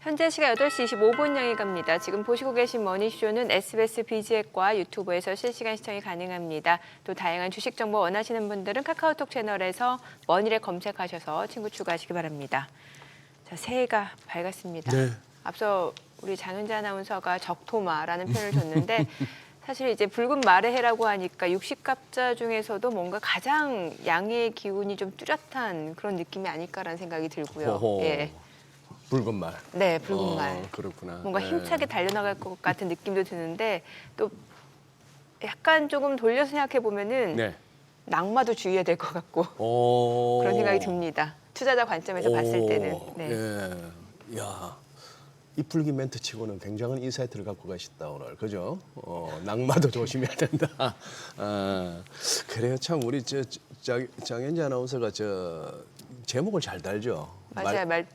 현재 시각 8시 25분 향해 갑니다. 지금 보시고 계신 머니쇼는 SBS BG앱과 유튜브에서 실시간 시청이 가능합니다. 또 다양한 주식 정보 원하시는 분들은 카카오톡 채널에서 머니를 검색하셔서 친구 추가하시기 바랍니다. 자, 새해가 밝았습니다. 네. 앞서 우리 장윤재 아나운서가 적토마라는 표현을 줬는데 사실 이제 붉은 말의 해라고 하니까 60갑자 중에서도 뭔가 가장 양의 기운이 좀 뚜렷한 그런 느낌이 아닐까라는 생각이 들고요. 호호. 예. 붉은 말. 네, 붉은 말. 그렇구나. 뭔가 네. 힘차게 달려나갈 것 같은 느낌도 드는데 또 약간 조금 돌려서 생각해 보면은 네. 낙마도 주의해야 될 것 같고 오. 그런 생각이 듭니다. 투자자 관점에서 봤을 때는. 네. 예. 야. 이 풀기 멘트 치고는 굉장한 인사이트를 갖고 가셨다 오늘. 그죠? 낙마도 조심해야 된다. 아, 그래요. 참 우리 장현지 아나운서가 제목을 잘 달죠. 맞아요. 말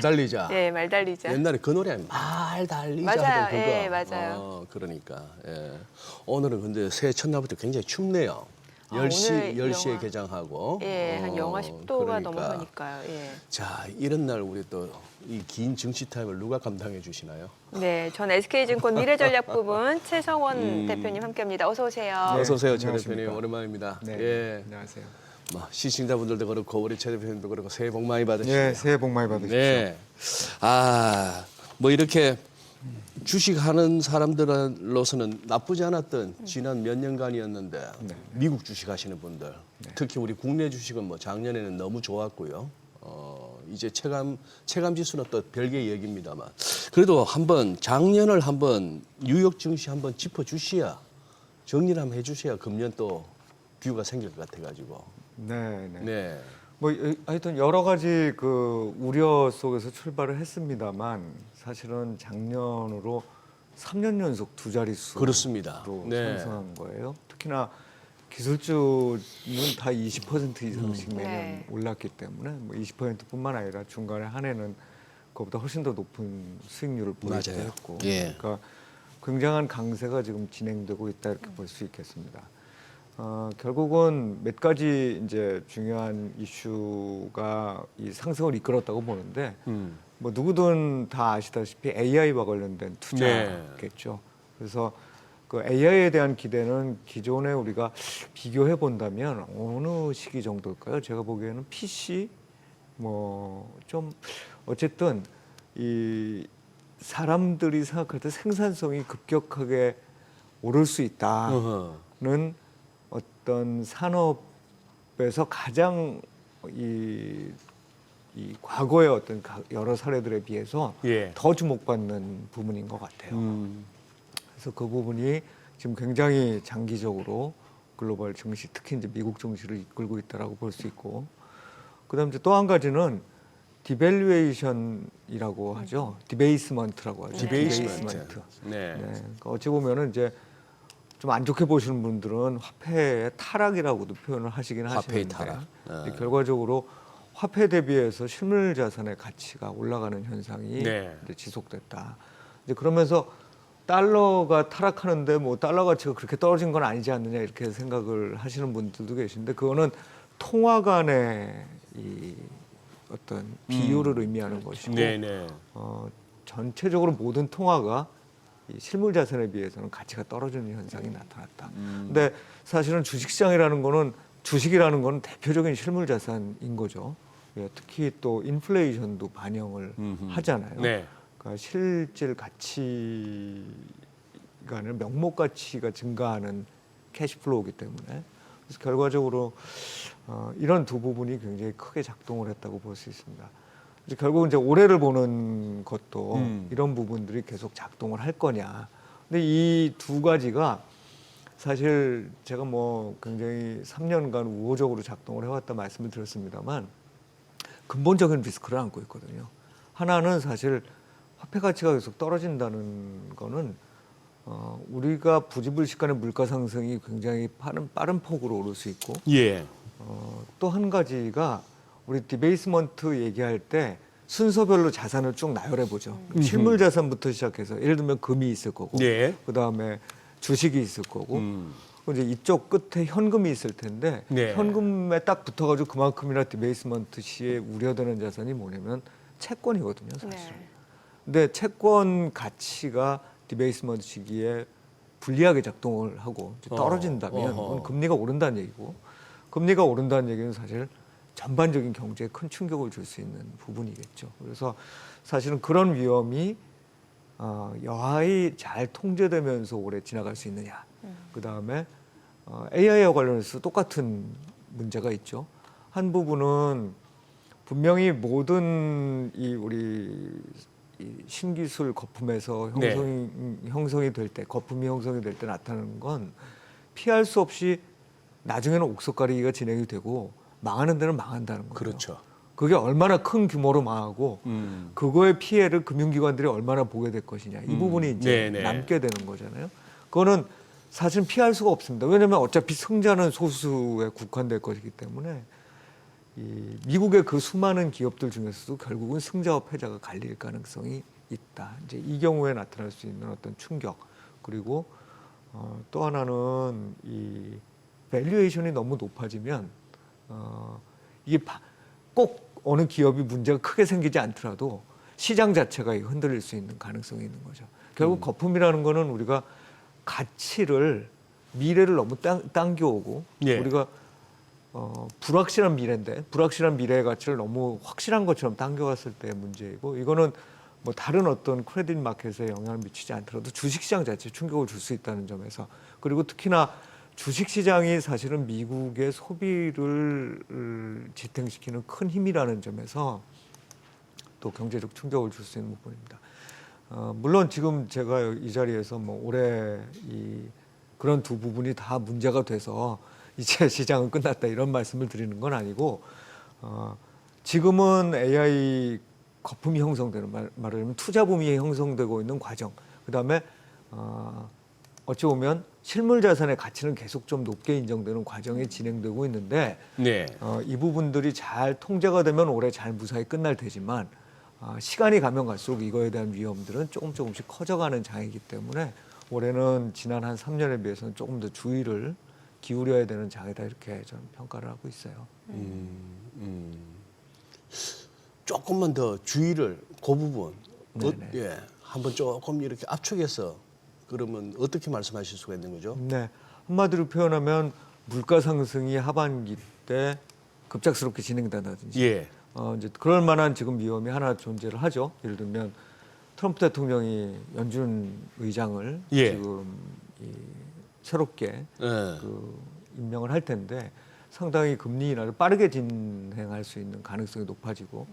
달리자. 네, 말 달리자. 옛날에 그 노래 말 달리자 맞아요. 하던 그거. 예, 맞아요. 그러니까. 예. 오늘은 근데 새해 첫날부터 굉장히 춥네요. 아, 10시에 오늘 개장하고. 예, 한 영하 10도가 그러니까. 넘어가니까요. 예. 자, 이런 날 우리 또 이 긴 정치 타임을 누가 감당해 주시나요? 네, 전 SK증권 미래전략부문 최성원 대표님 함께합니다. 어서 오세요. 네, 어서 오세요, 최 안녕하십니까. 대표님. 오랜만입니다. 네, 예. 안녕하세요. 뭐 시청자분들도 그렇고 우리 최 대표님도 그렇고 새해 복 많이 받으시고요. 네, 새해 복 많이 받으십시오. 네. 아, 뭐 이렇게 주식하는 사람들로서는 나쁘지 않았던 지난 몇 년간이었는데 미국 주식하시는 분들, 특히 우리 국내 주식은 뭐 작년에는 너무 좋았고요. 이제 체감 지수는 또 별개의 얘기입니다만 그래도 한번 작년을 한번 뉴욕 증시 한번 짚어 주셔야 정리를 한번 해주셔야 금년 또 뷰가 생길 것 같아가지고. 네, 네. 네. 뭐 하여튼 여러 가지 그 우려 속에서 출발을 했습니다만 사실은 작년으로 3년 연속 두 자릿수로 그렇습니다. 네. 상승한 거예요. 특히나 기술주는 다 20% 이상씩 매년 네. 올랐기 때문에 뭐 20%뿐만 아니라 중간에 한 해는 그보다 훨씬 더 높은 수익률을 보이기도 맞아요. 했고, 예. 그러니까 굉장한 강세가 지금 진행되고 있다 이렇게 볼 수 있겠습니다. 결국은 몇 가지 이제 중요한 이슈가 이 상승을 이끌었다고 보는데, 뭐 누구든 다 아시다시피 AI와 관련된 투자겠죠. 그래서 그 AI에 대한 기대는 기존에 우리가 비교해 본다면 어느 시기 정도일까요? 제가 보기에는 PC 뭐 좀 어쨌든 이 사람들이 생각할 때 생산성이 급격하게 오를 수 있다는 어떤 산업에서 가장 이 과거의 어떤 여러 사례들에 비해서 예. 더 주목받는 부분인 것 같아요. 그래서 그 부분이 지금 굉장히 장기적으로 글로벌 증시, 특히 이제 미국 증시를 이끌고 있다라고 볼 수 있고, 그다음 이제 또 한 가지는 디밸류에이션이라고 하죠. 디베이스먼트라고 하죠. 디베이스먼트. 네. 네. 그러니까 어찌 보면은 이제 좀 안 좋게 보시는 분들은 화폐의 타락이라고도 표현을 하시긴 화폐의 하시는데 타락. 근데 결과적으로 화폐 대비해서 실물 자산의 가치가 올라가는 현상이 네. 이제 지속됐다. 이제 그러면서 달러가 타락하는데 뭐 달러 가치가 그렇게 떨어진 건 아니지 않느냐 이렇게 생각을 하시는 분들도 계신데 그거는 통화 간의 이 어떤 비율을 의미하는 것이고 네네. 전체적으로 모든 통화가 이 실물 자산에 비해서는 가치가 떨어지는 현상이 나타났다. 근데 사실은 주식시장이라는 거는 주식이라는 거는 대표적인 실물 자산인 거죠. 예, 특히 또 인플레이션도 반영을 하잖아요. 네. 그러니까 실질 가치가 아니라 명목 가치가 증가하는 캐시플로우이기 때문에 그래서 결과적으로 이런 두 부분이 굉장히 크게 작동을 했다고 볼 수 있습니다. 이제 결국 이제 올해를 보는 것도 이런 부분들이 계속 작동을 할 거냐. 근데 이 두 가지가 사실 제가 뭐 굉장히 3년간 우호적으로 작동을 해왔다 말씀을 드렸습니다만 근본적인 리스크를 안고 있거든요. 하나는 사실 화폐 가치가 계속 떨어진다는 거는 우리가 부지불식간의 물가 상승이 굉장히 빠른 폭으로 오를 수 있고 예. 또 한 가지가 우리 디베이스먼트 얘기할 때 순서별로 자산을 쭉 나열해 보죠. 실물 자산부터 시작해서 예를 들면 금이 있을 거고, 네. 그 다음에 주식이 있을 거고, 이제 이쪽 끝에 현금이 있을 텐데 네. 현금에 딱 붙어가지고 그만큼이나 디베이스먼트 시에 우려되는 자산이 뭐냐면 채권이거든요, 사실. 네. 근데 채권 가치가 디베이스먼트 시기에 불리하게 작동을 하고 이제 떨어진다면 그건 금리가 오른다는 얘기고, 금리가 오른다는 얘기는 사실 전반적인 경제에 큰 충격을 줄 수 있는 부분이겠죠. 그래서 사실은 그런 위험이 여하히 잘 통제되면서 오래 지나갈 수 있느냐. 그 다음에 AI와 관련해서 똑같은 문제가 있죠. 한 부분은 분명히 모든 우리 신기술 거품에서 형성이 될 때, 거품이 형성이 될 때 나타나는 건 피할 수 없이 나중에는 옥석 가리기가 진행이 되고 망하는 데는 망한다는 거예요. 그렇죠. 그게 얼마나 큰 규모로 망하고 그거의 피해를 금융기관들이 얼마나 보게 될 것이냐. 이 부분이 이제 남게 되는 거잖아요. 그거는 사실은 피할 수가 없습니다. 왜냐하면 어차피 승자는 소수에 국한될 것이기 때문에 미국의 그 수많은 기업들 중에서도 결국은 승자와 패자가 갈릴 가능성이 있다. 이제 이 경우에 나타날 수 있는 어떤 충격, 그리고 또 하나는 이 밸류에이션이 너무 높아지면 이게 꼭 어느 기업이 문제가 크게 생기지 않더라도 시장 자체가 흔들릴 수 있는 가능성이 있는 거죠. 결국 거품이라는 거는 우리가 가치를, 미래를 너무 당겨오고 우리가 불확실한 미래인데 불확실한 미래의 가치를 너무 확실한 것처럼 당겨왔을 때의 문제이고, 이거는 뭐 다른 어떤 크레딧 마켓에 영향을 미치지 않더라도 주식시장 자체에 충격을 줄 수 있다는 점에서, 그리고 특히나 주식시장이 사실은 미국의 소비를 지탱시키는 큰 힘이라는 점에서 또 경제적 충격을 줄 수 있는 부분입니다. 물론 지금 제가 이 자리에서 뭐 올해 그런 두 부분이 다 문제가 돼서 이제 시장은 끝났다 이런 말씀을 드리는 건 아니고, 지금은 AI 거품이 형성되는, 말하자면 투자붐이 형성되고 있는 과정, 그다음에 어찌 보면 실물 자산의 가치는 계속 좀 높게 인정되는 과정이 진행되고 있는데 이 부분들이 잘 통제가 되면 올해 잘 무사히 끝날 테지만 시간이 가면 갈수록 이거에 대한 위험들은 조금씩 커져가는 장이기 때문에 올해는 지난 한 3년에 비해서는 조금 더 주의를 기울여야 되는 장이다, 이렇게 저는 평가를 하고 있어요. 조금만 더 주의를 그 부분 한번 조금 이렇게 압축해서 그러면 어떻게 말씀하실 수가 있는 거죠? 네, 한마디로 표현하면 물가 상승이 하반기 때 급작스럽게 진행된다든지 이제 그럴 만한 지금 위험이 하나 존재를 하죠. 예를 들면 트럼프 대통령이 연준 의장을 지금 새롭게 임명을 할 텐데 상당히 금리 인하를 빠르게 진행할 수 있는 가능성이 높아지고,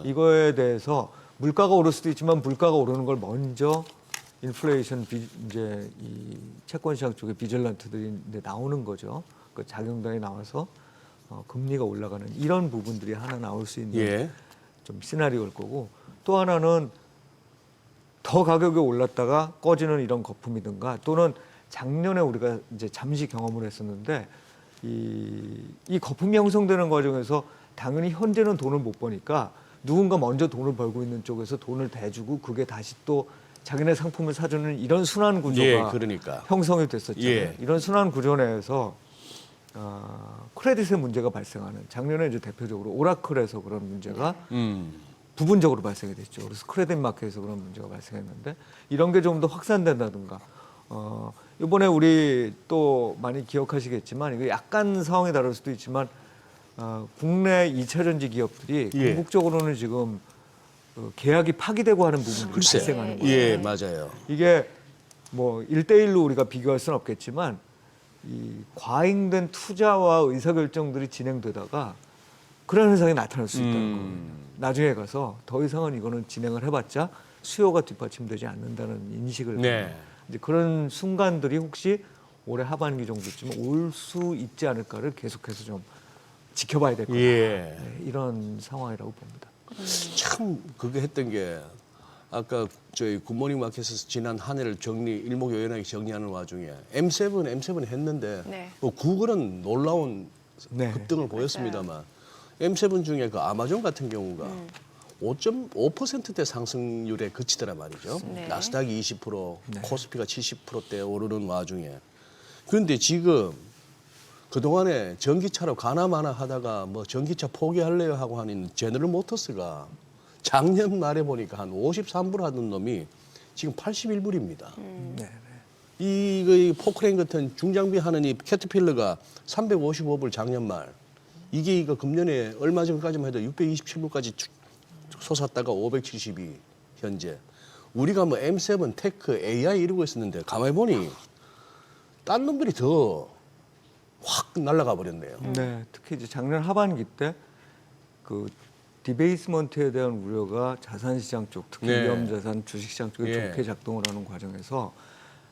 이거에 대해서 물가가 오를 수도 있지만 물가가 오르는 걸 먼저 인플레이션 이제 이 채권 시장 쪽에 비질런트들이 이제 나오는 거죠. 그 작용단이 나와서 금리가 올라가는 이런 부분들이 하나 나올 수 있는 좀 시나리오일 거고, 또 하나는 더 가격이 올랐다가 꺼지는 이런 거품이든가, 또는 작년에 우리가 이제 잠시 경험을 했었는데 이 거품이 형성되는 과정에서 당연히 현재는 돈을 못 버니까 누군가 먼저 돈을 벌고 있는 쪽에서 돈을 대주고 그게 다시 또 자기네 상품을 사주는 이런 순환 구조가 형성이 됐었잖아요. 이런 순환 구조 내에서 크레딧의 문제가 발생하는, 작년에 이제 대표적으로 오라클에서 그런 문제가 부분적으로 발생이 됐죠. 그래서 크레딧 마켓에서 그런 문제가 발생했는데 이런 게 좀 더 확산된다든가, 이번에 우리 또 많이 기억하시겠지만 이거 약간 상황이 다를 수도 있지만 국내 2차전지 기업들이 궁극적으로는 지금 계약이 파기되고 하는 부분이 발생하는 거예요. 맞아요. 이게 뭐 1대1로 우리가 비교할 수는 없겠지만 이 과잉된 투자와 의사결정들이 진행되다가 그런 현상이 나타날 수 있다는 거예요. 나중에 가서 더 이상은 이거는 진행을 해봤자 수요가 뒷받침되지 않는다는 인식을 이제 그런 순간들이 혹시 올해 하반기 정도쯤 올 수 있지 않을까를 계속해서 좀 지켜봐야 될 거다. 이런 상황이라고 봅니다. 참 그거 했던 게 아까 저희 굿모닝 마켓에서 지난 한 해를 일목요연하게 정리하는 와중에 M7 했는데 뭐 구글은 놀라운 급등을 보였습니다만 M7 중에 그 아마존 같은 경우가 5.5%대 상승률에 그치더라 말이죠. 나스닥이 20%, 코스피가 70%대 오르는 와중에. 그런데 지금 그동안에 전기차로 가나마나 하다가 뭐 전기차 포기할래요 하고 하는 제너럴 모터스가 작년 말에 보니까 한 53불 하던 놈이 지금 81불입니다. 네. 이 포크레인 같은 중장비 하는 이 캐터필러가 355불 작년 말. 이게 이거 금년에 얼마 전까지만 해도 627불까지 솟았다가 572 현재. 우리가 뭐 M7, 테크, AI 이러고 있었는데 가만히 보니 딴 놈들이 더 확 날아가 버렸네요. 네, 특히 이제 작년 하반기 때 그 디베이스먼트에 대한 우려가 자산시장 쪽, 특히 네. 위험자산 주식시장 쪽에 예. 좋게 작동을 하는 과정에서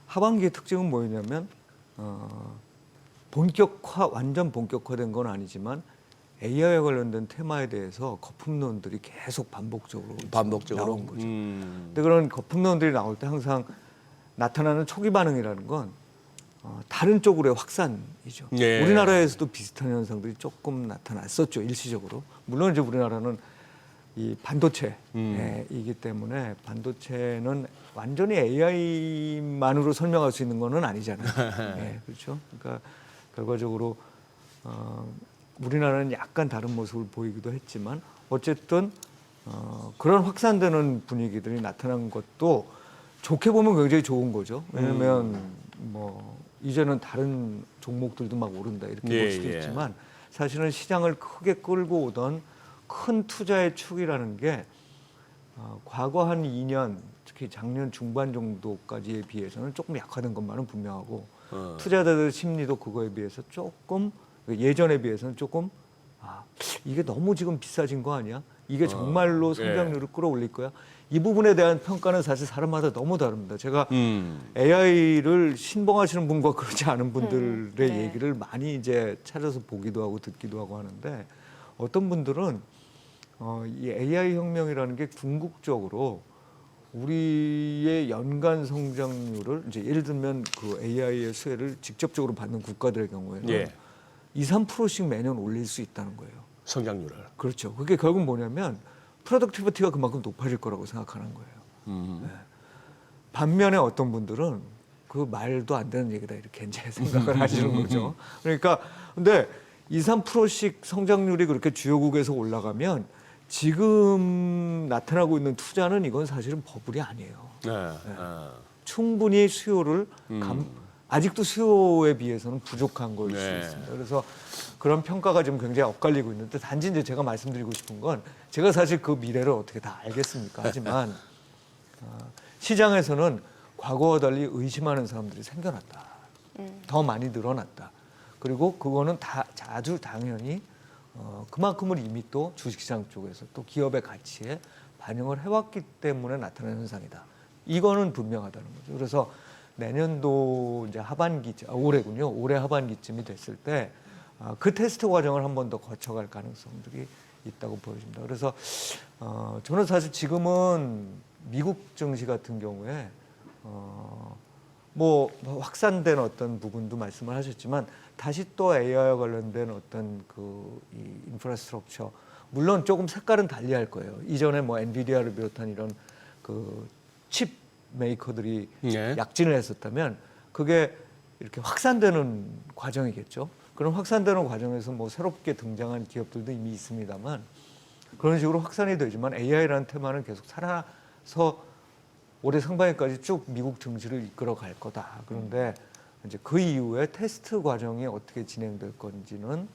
하반기의 특징은 뭐였냐면 완전 본격화된 건 아니지만 AI와 관련된 테마에 대해서 거품론들이 계속 반복적으로 나온 거죠. 근데 그런 거품론들이 나올 때 항상 나타나는 초기 반응이라는 건 다른 쪽으로의 확산이죠. 예. 우리나라에서도 비슷한 현상들이 조금 나타났었죠, 일시적으로. 물론 이제 우리나라는 이 반도체이기 때문에 반도체는 완전히 AI만으로 설명할 수 있는 거는 아니잖아요. 네, 그렇죠. 그러니까 결과적으로 우리나라는 약간 다른 모습을 보이기도 했지만 어쨌든 그런 확산되는 분위기들이 나타난 것도 좋게 보면 굉장히 좋은 거죠. 왜냐하면 뭐 이제는 다른 종목들도 막 오른다 이렇게 예, 볼 수도 예. 있지만 사실은 시장을 크게 끌고 오던 큰 투자의 축이라는 게 과거 한 2년 특히 작년 중반 정도까지에 비해서는 조금 약화된 것만은 분명하고 투자자들 심리도 그거에 비해서 조금 예전에 비해서는 조금 이게 너무 지금 비싸진 거 아니야? 이게 정말로 성장률을 끌어올릴 거야? 이 부분에 대한 평가는 사실 사람마다 너무 다릅니다. 제가 AI를 신봉하시는 분과 그렇지 않은 분들의 네. 얘기를 많이 이제 찾아서 보기도 하고 듣기도 하고 하는데 어떤 분들은 이 AI 혁명이라는 게 궁극적으로 우리의 연간 성장률을 이제 예를 들면 그 AI의 수혜를 직접적으로 받는 국가들의 경우에는 예. 2, 3%씩 매년 올릴 수 있다는 거예요. 성장률을. 그렇죠. 그게 결국 뭐냐면 프로덕티비티가 그만큼 높아질 거라고 생각하는 거예요. 네. 반면에 어떤 분들은 그 말도 안 되는 얘기다 이렇게 이제 생각을 하시는 거죠. 그러니까 근데 2, 3%씩 성장률이 그렇게 주요국에서 올라가면 지금 나타나고 있는 투자는 이건 사실은 버블이 아니에요. 네. 충분히 수요를 아직도 수요에 비해서는 부족한 걸 수 네. 있습니다. 그래서 그런 평가가 지금 굉장히 엇갈리고 있는데 단지 이제 제가 말씀드리고 싶은 건 제가 사실 그 미래를 어떻게 다 알겠습니까? 하지만 시장에서는 과거와 달리 의심하는 사람들이 생겨났다. 더 많이 늘어났다. 그리고 그거는 아주 당연히 그만큼을 이미 또 주식시장 쪽에서 또 기업의 가치에 반영을 해왔기 때문에 나타나는 현상이다. 이거는 분명하다는 거죠. 그래서 내년도 이제 올해군요. 올해 하반기쯤이 됐을 때 그 테스트 과정을 한 번 더 거쳐갈 가능성들이 있다고 보여집니다. 그래서 저는 사실 지금은 미국 증시 같은 경우에 뭐 확산된 어떤 부분도 말씀을 하셨지만 다시 또 AI와 관련된 어떤 이 인프라스트럭처 물론 조금 색깔은 달리할 거예요. 이전에 뭐 엔비디아를 비롯한 이런 그 칩 메이커들이 네. 약진을 했었다면 그게 이렇게 확산되는 과정이겠죠. 그런 확산되는 과정에서 뭐 새롭게 등장한 기업들도 이미 있습니다만 그런 식으로 확산이 되지만 AI라는 테마는 계속 살아서 올해 상반기까지 쭉 미국 증시를 이끌어 갈 거다. 그런데 이제 그 이후에 테스트 과정이 어떻게 진행될 건지는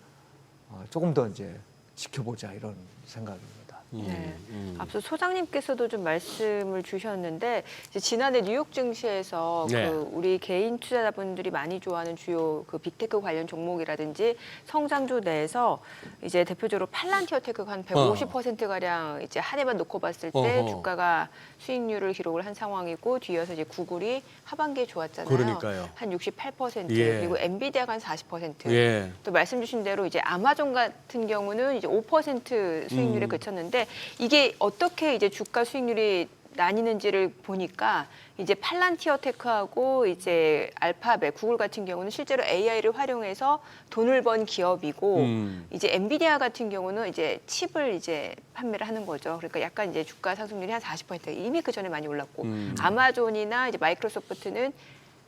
조금 더 이제 지켜보자 이런 생각입니다. 네. 앞서 소장님께서도 좀 말씀을 주셨는데 이제 지난해 뉴욕 증시에서 네. 그 우리 개인 투자자분들이 많이 좋아하는 주요 그 빅테크 관련 종목이라든지 성장주 내에서 이제 대표적으로 팔란티어 테크가 한 150% 가량 이제 한 해만 놓고 봤을 때 어허. 주가가 수익률을 기록을 한 상황이고 뒤이어서 이제 구글이 하반기에 좋았잖아요. 그러니까요. 한 68% 예. 그리고 엔비디아가 한 40%. 예. 또 말씀 주신 대로 이제 아마존 같은 경우는 이제 5% 수익률에 그쳤는데 이게 어떻게 이제 주가 수익률이 나뉘는지를 보니까 이제 팔란티어 테크하고 이제 알파벳, 구글 같은 경우는 실제로 AI를 활용해서 돈을 번 기업이고 이제 엔비디아 같은 경우는 이제 칩을 이제 판매를 하는 거죠. 그러니까 약간 이제 주가 상승률이 한 40% 이미 그 전에 많이 올랐고 아마존이나 이제 마이크로소프트는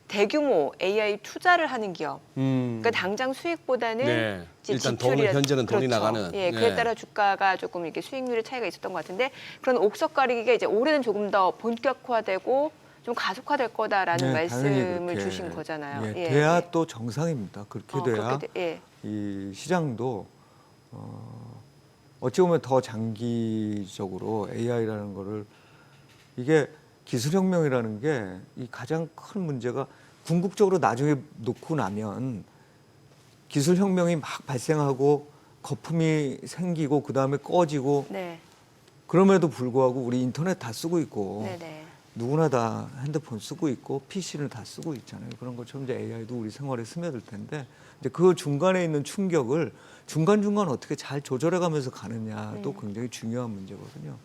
대규모 AI 투자를 하는 기업. 그러니까 당장 수익보다는 네. 이제 일단 지출이라- 돈을 현재는 돈이 그렇죠. 나가는. 예, 그에 네. 따라 주가가 조금 이렇게 수익률의 차이가 있었던 것 같은데 그런 옥석 가리기가 이제 올해는 조금 더 본격화되고 좀 가속화될 거다라는 네, 당연히 말씀을 그렇게, 주신 거잖아요. 예, 예, 돼야 예. 또 정상입니다. 그렇게 돼야 예. 이 시장도 어찌 보면 더 장기적으로 AI라는 거를 이게 기술혁명이라는 게 이 가장 큰 문제가 궁극적으로 나중에 놓고 나면 기술혁명이 막 발생하고 거품이 생기고 그 다음에 꺼지고 네. 그럼에도 불구하고 우리 인터넷 다 쓰고 있고 네네. 누구나 다 핸드폰 쓰고 있고 PC를 다 쓰고 있잖아요. 그런 것처럼 이제 AI도 우리 생활에 스며들 텐데 이제 그 중간에 있는 충격을 중간중간 어떻게 잘 조절해가면서 가느냐도 굉장히 중요한 문제거든요.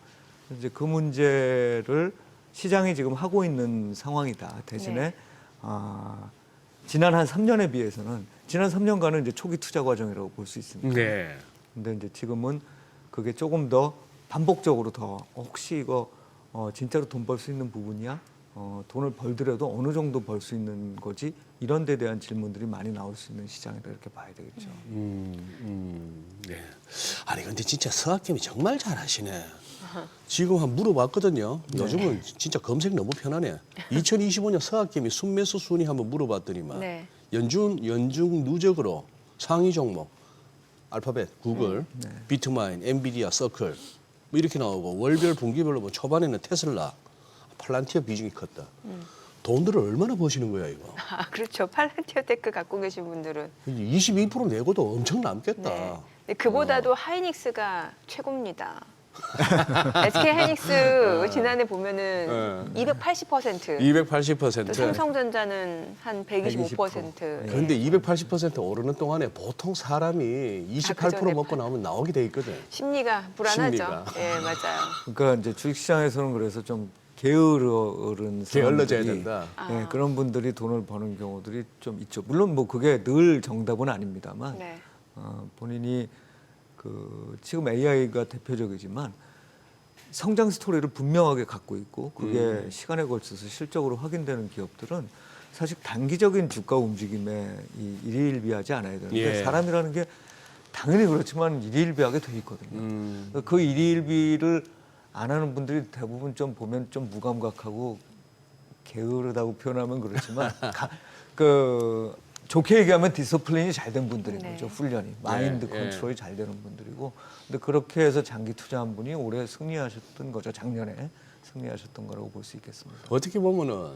그래서 이제 그 문제를 시장이 지금 하고 있는 상황이다. 대신에 네. 지난 한 3년에 비해서는 지난 3년간은 이제 초기 투자 과정이라고 볼 수 있습니다. 네. 근데 이제 지금은 그게 조금 더 반복적으로 더 혹시 이거 진짜로 돈 벌 수 있는 부분이야? 돈을 벌더라도 어느 정도 벌 수 있는 거지? 이런 데 대한 질문들이 많이 나올 수 있는 시장이다 이렇게 봐야 되겠죠. 네. 아니 근데 진짜 서학김이 정말 잘하시네. 지금 한 물어봤거든요. 요즘은 진짜 검색 너무 편하네. 2025년 서학김이 순매수 순위 한번 물어봤더니만 네. 연중 누적으로 상위 종목 알파벳, 구글, 비트마인, 엔비디아, 서클 뭐 이렇게 나오고 월별 분기별로 뭐 초반에는 테슬라, 팔란티어 비중이 컸다. 돈들을 얼마나 버시는 거야 이거? 아, 그렇죠. 팔란티어 테크 갖고 계신 분들은. 22% 내고도 엄청 남겠다. 네. 근데 그보다도 하이닉스가 최고입니다. SK 하이닉스 지난해 보면은 280%. 280%. 또 삼성전자는 한 125%. 그런데 280% 오르는 동안에 보통 사람이 28% 그전에 먹고 나오면 나오게 돼 있거든. 심리가 불안하죠. 심리가. 예, 맞아요. 그러니까 이제 주식시장에서는 그래서 좀 게으른 게을러져야 사람들이, 된다. 예, 그런 분들이 돈을 버는 경우들이 좀 있죠. 물론 뭐 그게 늘 정답은 아닙니다만 네. 본인이 지금 AI가 대표적이지만 성장 스토리를 분명하게 갖고 있고 그게 시간에 걸쳐서 실적으로 확인되는 기업들은 사실 단기적인 주가 움직임에 일희일비하지 않아야 되는데 예. 사람이라는 게 당연히 그렇지만 일희일비하게 돼 있거든요. 그 일희일비를 안 하는 분들이 대부분 좀 보면 좀 무감각하고 게으르다고 표현하면 그렇지만 좋게 얘기하면 디서플린이 잘 된 분들인 네. 거죠. 훈련이. 마인드 예. 컨트롤이 잘 되는 분들이고. 근데 그렇게 해서 장기 투자한 분이 올해 승리하셨던 거죠. 작년에 승리하셨던 거라고 볼 수 있겠습니다. 어떻게 보면은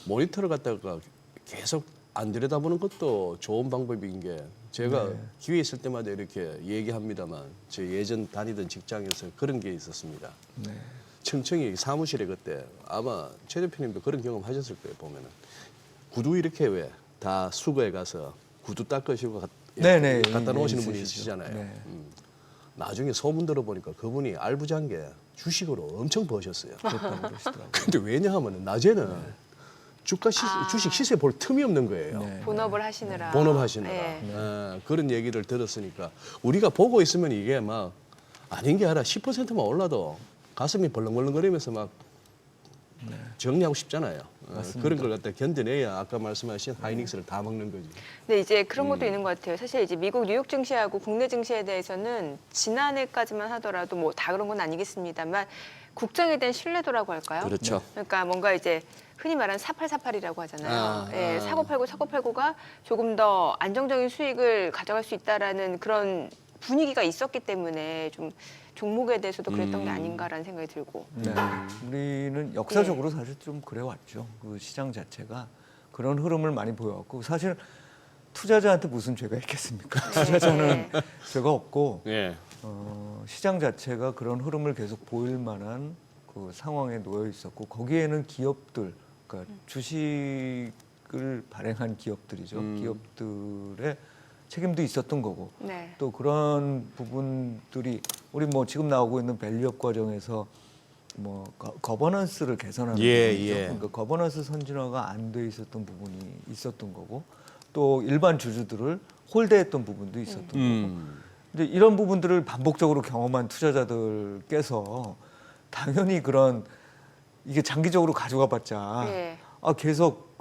모니터를 갖다가 계속 안 들여다보는 것도 좋은 방법인 게 제가 기회 있을 때마다 이렇게 얘기합니다만 제 예전 다니던 직장에서 그런 게 있었습니다. 네. 청청이 사무실에 그때 아마 최 대표님도 그런 경험 하셨을 거예요. 보면은 구두 이렇게 왜 다 수거해 가서 구두 닦으시고 네네. 갖다 놓으시는 분이 있으시죠. 있으시잖아요. 네. 나중에 소문 들어보니까 그분이 알부장게 주식으로 엄청 버셨어요. 그랬다고 그러시더라고요. 근데 왜냐하면 낮에는 주식 시세 볼 틈이 없는 거예요. 네. 본업을 하시느라. 본업하시느라. 예. 그런 얘기를 들었으니까 우리가 보고 있으면 이게 막 아닌 게 아니라 10%만 올라도 가슴이 벌렁벌렁거리면서 막 정리하고 싶잖아요. 그런 걸 갖다 견뎌내야 아까 말씀하신 하이닉스를 다 먹는 거지. 근데 이제 그런 것도 있는 것 같아요. 사실 이제 미국 뉴욕 증시하고 국내 증시에 대해서는 지난해까지만 하더라도 뭐 다 그런 건 아니겠습니다만 국정에 대한 신뢰도라고 할까요? 그렇죠. 그러니까 뭔가 이제 흔히 말하는 4848이라고 하잖아요. 예, 아. 사고 팔고가 조금 더 안정적인 수익을 가져갈 수 있다라는 그런 분위기가 있었기 때문에 좀 종목에 대해서도 그랬던 게 아닌가라는 생각이 들고. 네. 우리는 역사적으로 사실 좀 그래 왔죠. 그 시장 자체가 그런 흐름을 많이 보여왔고 사실 투자자한테 무슨 죄가 있겠습니까? 투자자는 죄가 없고 예. 시장 자체가 그런 흐름을 계속 보일 만한 그 상황에 놓여 있었고 거기에는 기업들, 그러니까 주식을 발행한 기업들이죠. 기업들의 책임도 있었던 거고 네. 또 그런 부분들이 우리 뭐 지금 나오고 있는 밸류업 과정에서 뭐 거버넌스를 개선하는 예, 부분이죠. 예. 그러니까 거버넌스 선진화가 안 돼 있었던 부분이 있었던 거고 또 일반 주주들을 홀대했던 부분도 있었던 거고 이제 이런 부분들을 반복적으로 경험한 투자자들께서 당연히 그런 이게 장기적으로 가져가 봤자 예. 계속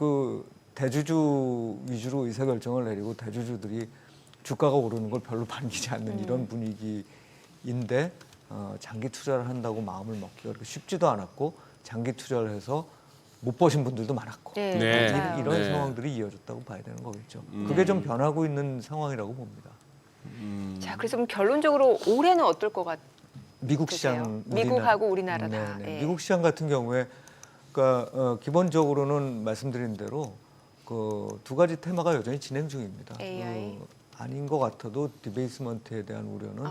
대주주 위주로 의사결정을 내리고 대주주들이 주가가 오르는 걸 별로 반기지 않는 이런 분위기인데 장기 투자를 한다고 마음을 먹기가 그렇게 쉽지도 않았고 장기 투자를 해서 못 버신 분들도 많았고 네, 네. 맞아요. 이런 네. 상황들이 이어졌다고 봐야 되는 거겠죠. 그게 좀 변하고 있는 상황이라고 봅니다. 자, 그래서 그럼 결론적으로 올해는 어떨 것 같아요? 미국 시장, 미국하고 우리나라 다. 네네. 예. 미국 시장 같은 경우에 그러니까 기본적으로는 말씀드린 대로 그 두 가지 테마가 여전히 진행 중입니다. AI. 아닌 것 같아도 디베이스먼트에 대한 우려는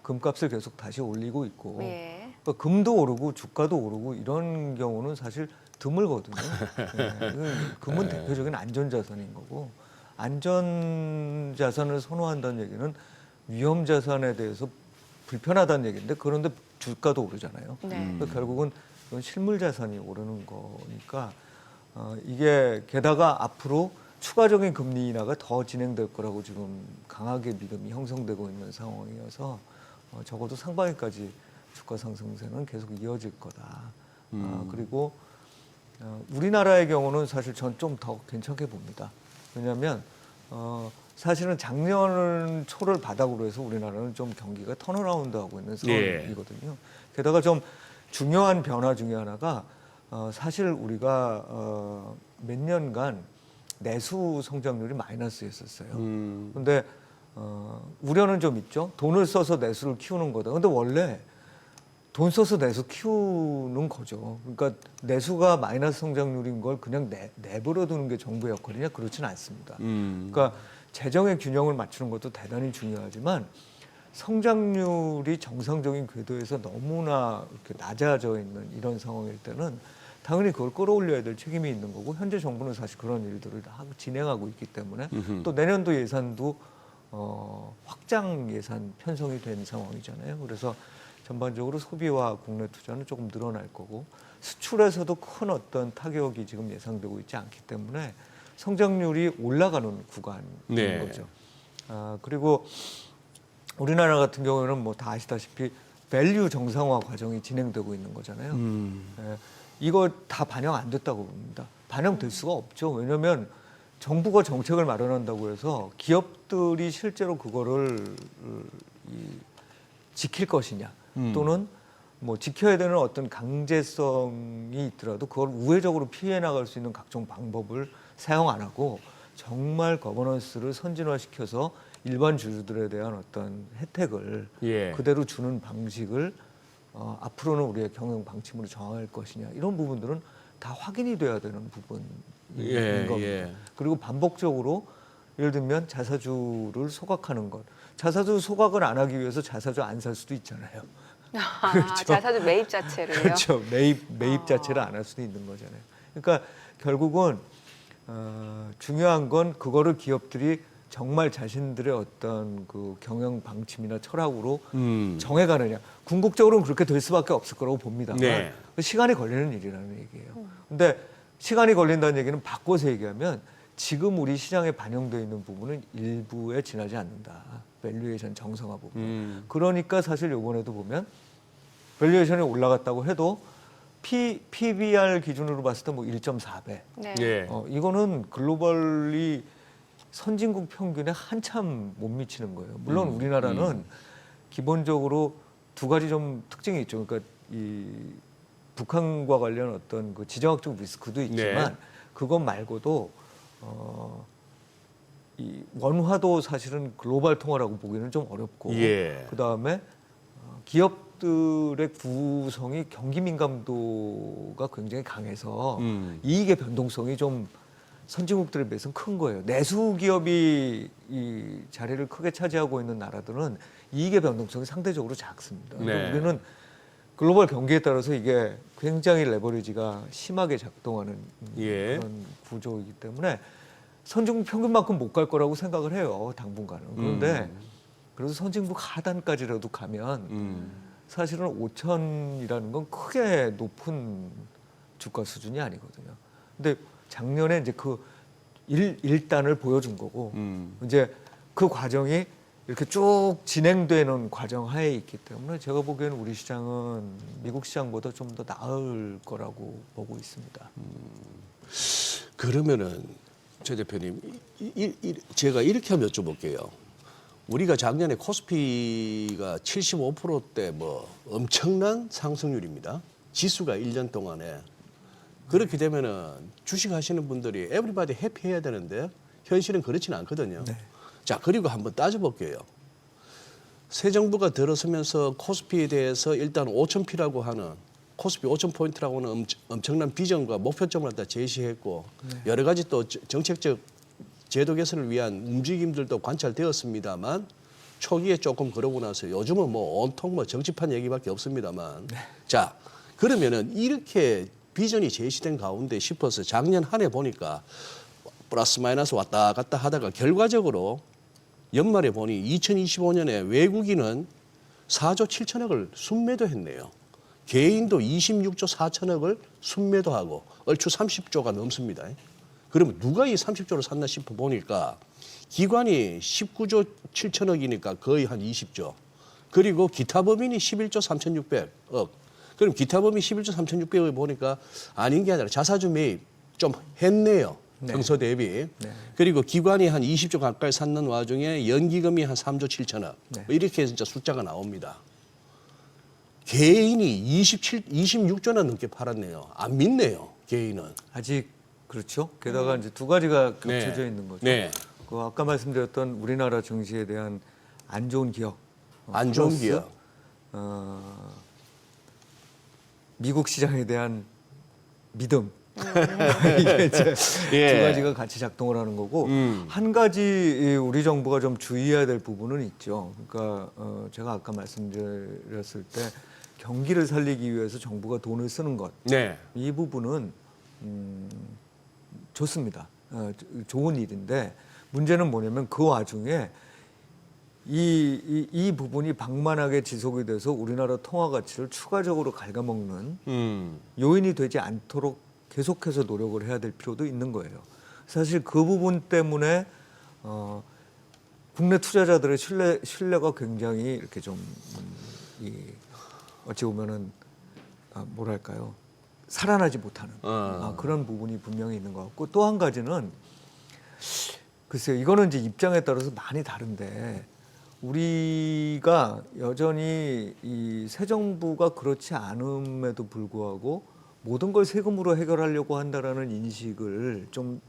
금값을 계속 다시 올리고 있고 예. 그러니까 금도 오르고 주가도 오르고 이런 경우는 사실 드물거든요. 금은 대표적인 안전자산인 거고 안전자산을 선호한다는 얘기는 위험자산에 대해서 불편하다는 얘기인데 그런데 주가도 오르잖아요. 네. 그러니까 결국은 그건 실물자산이 오르는 거니까 이게 게다가 앞으로 추가적인 금리 인하가 더 진행될 거라고 지금 강하게 믿음이 형성되고 있는 상황이어서 적어도 상반기까지 주가 상승세는 계속 이어질 거다. 그리고 우리나라의 경우는 사실 전 좀 더 괜찮게 봅니다. 왜냐하면 사실은 작년 초를 바닥으로 해서 우리나라는 좀 경기가 턴어라운드하고 있는 상황이거든요. 게다가 좀 중요한 변화 중에 하나가 사실 우리가 몇 년간 내수 성장률이 마이너스였었어요. 그런데 우려는 좀 있죠. 돈을 써서 내수를 키우는 거다. 근데 원래 돈 써서 내수 키우는 거죠. 그러니까 내수가 마이너스 성장률인 걸 그냥 내버려 두는 게 정부의 역할이냐? 그렇지는 않습니다. 그러니까 재정의 균형을 맞추는 것도 대단히 중요하지만 성장률이 정상적인 궤도에서 너무나 이렇게 낮아져 있는 이런 상황일 때는 당연히 그걸 끌어올려야 될 책임이 있는 거고 현재 정부는 사실 그런 일들을 하고 진행하고 있기 때문에 또 내년도 예산도 확장 예산 편성이 된 상황이잖아요. 그래서 전반적으로 소비와 국내 투자는 조금 늘어날 거고 수출에서도 큰 어떤 타격이 지금 예상되고 있지 않기 때문에 성장률이 올라가는 구간인 네. 거죠. 그리고 우리나라 같은 경우에는 뭐 다 아시다시피 밸류 정상화 과정이 진행되고 있는 거잖아요. 예, 이거 다 반영 안 됐다고 봅니다. 반영될 수가 없죠. 왜냐하면 정부가 정책을 마련한다고 해서 기업들이 실제로 그거를 지킬 것이냐 또는 뭐 지켜야 되는 어떤 강제성이 있더라도 그걸 우회적으로 피해 나갈 수 있는 각종 방법을 사용 안 하고 정말 거버넌스를 선진화시켜서 일반 주주들에 대한 어떤 혜택을 예. 그대로 주는 방식을 앞으로는 우리의 경영 방침으로 정할 것이냐 이런 부분들은 다 확인이 돼야 되는 부분인 예, 겁니다. 예. 그리고 반복적으로 예를 들면 자사주를 소각하는 것. 자사주 소각을 안 하기 위해서 자사주 안 살 수도 있잖아요. 그렇죠. 자사주 매입 자체를요. 그렇죠. 매입 자체를 안 할 수도 있는 거잖아요. 그러니까 결국은 중요한 건 그거를 기업들이 정말 자신들의 어떤 그 경영 방침이나 철학으로 정해가느냐. 궁극적으로는 그렇게 될 수밖에 없을 거라고 봅니다만 네. 시간이 걸리는 일이라는 얘기예요. 근데 시간이 걸린다는 얘기는 바꿔서 얘기하면 지금 우리 시장에 반영되어 있는 부분은 일부에 지나지 않는다. 밸류에이션 정상화 부분. 그러니까 사실 이번에도 보면 밸류에이션이 올라갔다고 해도 PBR 기준으로 봤을 때 뭐 1.4배. 네. 예. 이거는 글로벌리 선진국 평균에 한참 못 미치는 거예요. 물론 우리나라는 기본적으로 두 가지 좀 특징이 있죠. 그러니까 이 북한과 관련 어떤 그 지정학적 리스크도 있지만 네. 그것 말고도 이 원화도 사실은 글로벌 통화라고 보기는 좀 어렵고 예. 그 다음에 기업들의 구성이 경기 민감도가 굉장히 강해서 이익의 변동성이 좀 선진국들에 비해서는 큰 거예요. 내수 기업이 이 자리를 크게 차지하고 있는 나라들은 이익의 변동성이 상대적으로 작습니다. 네. 우리는 글로벌 경기에 따라서 이게 굉장히 레버리지가 심하게 작동하는 예. 그런 구조이기 때문에 선진국 평균만큼 못 갈 거라고 생각을 해요. 당분간은. 그런데 그래도 선진국 하단까지라도 가면 사실은 5천이라는 건 크게 높은 주가 수준이 아니거든요. 근데 작년에 이제 그 1단을 보여준 거고 이제 그 과정이 이렇게 쭉 진행되는 과정 하에 있기 때문에 제가 보기에는 우리 시장은 미국 시장보다 좀 더 나을 거라고 보고 있습니다. 그러면은 최 대표님, 제가 이렇게 한번 여쭤볼게요. 우리가 작년에 코스피가 75%대 뭐 엄청난 상승률입니다. 지수가 1년 동안에. 그렇게 되면은 주식 하시는 분들이 에브리바디 해피해야 되는데 현실은 그렇지는 않거든요. 네. 자, 그리고 한번 따져볼게요. 새 정부가 들어서면서 코스피에 대해서 일단 5,000P라고 하는 코스피 5,000포인트라고 하는 엄청난 비전과 목표점을 갖다 제시했고 여러 가지 또 정책적 제도 개선을 위한 움직임들도 관찰되었습니다만 초기에 조금 그러고 나서 요즘은 뭐 온통 뭐 정치판 얘기밖에 없습니다만 자, 그러면은 이렇게 비전이 제시된 가운데 싶어서 작년 한 해 보니까 플러스 마이너스 왔다 갔다 하다가 결과적으로 연말에 보니 2025년에 외국인은 4조 7천억을 순매도했네요. 개인도 26조 4천억을 순매도하고 얼추 30조가 넘습니다. 그러면 누가 이 30조를 샀나 싶어 보니까 기관이 19조 7천억이니까 거의 한 20조. 그리고 기타 법인이 11조 3,600억. 그럼 기타 법인 11조 3,600억을 보니까 아닌 게 아니라 자사주 매입 좀 했네요. 네. 평소 대비. 네. 그리고 기관이 한 20조 가까이 샀는 와중에 연기금이 한 3조 7천억. 네. 이렇게 진짜 숫자가 나옵니다. 개인이 26조나 넘게 팔았네요. 안 믿네요. 개인은. 아직 그렇죠. 게다가 이제 두 가지가 겹쳐져 네. 있는 거죠. 네. 그 아까 말씀드렸던 우리나라 증시에 대한 안 좋은 기억, 안 좋은 플러스, 기억. 미국 시장에 대한 믿음. 이게 이제 예. 두 가지가 같이 작동을 하는 거고 한 가지 우리 정부가 좀 주의해야 될 부분은 있죠. 그러니까 제가 아까 말씀드렸을 때 경기를 살리기 위해서 정부가 돈을 쓰는 것, 네. 이 부분은 좋습니다. 좋은 일인데 문제는 뭐냐면 그 와중에 이 부분이 방만하게 지속이 돼서 우리나라 통화 가치를 추가적으로 갉아먹는 요인이 되지 않도록 계속해서 노력을 해야 될 필요도 있는 거예요. 사실 그 부분 때문에 국내 투자자들의 신뢰가 굉장히 이렇게 좀 어찌 보면은 뭐랄까요, 살아나지 못하는 그런 부분이 분명히 있는 것 같고, 또 한 가지는 글쎄요, 이거는 이제 입장에 따라서 많이 다른데 우리가 여전히 이 새 정부가 그렇지 않음에도 불구하고 모든 걸 세금으로 해결하려고 한다라는 인식을 좀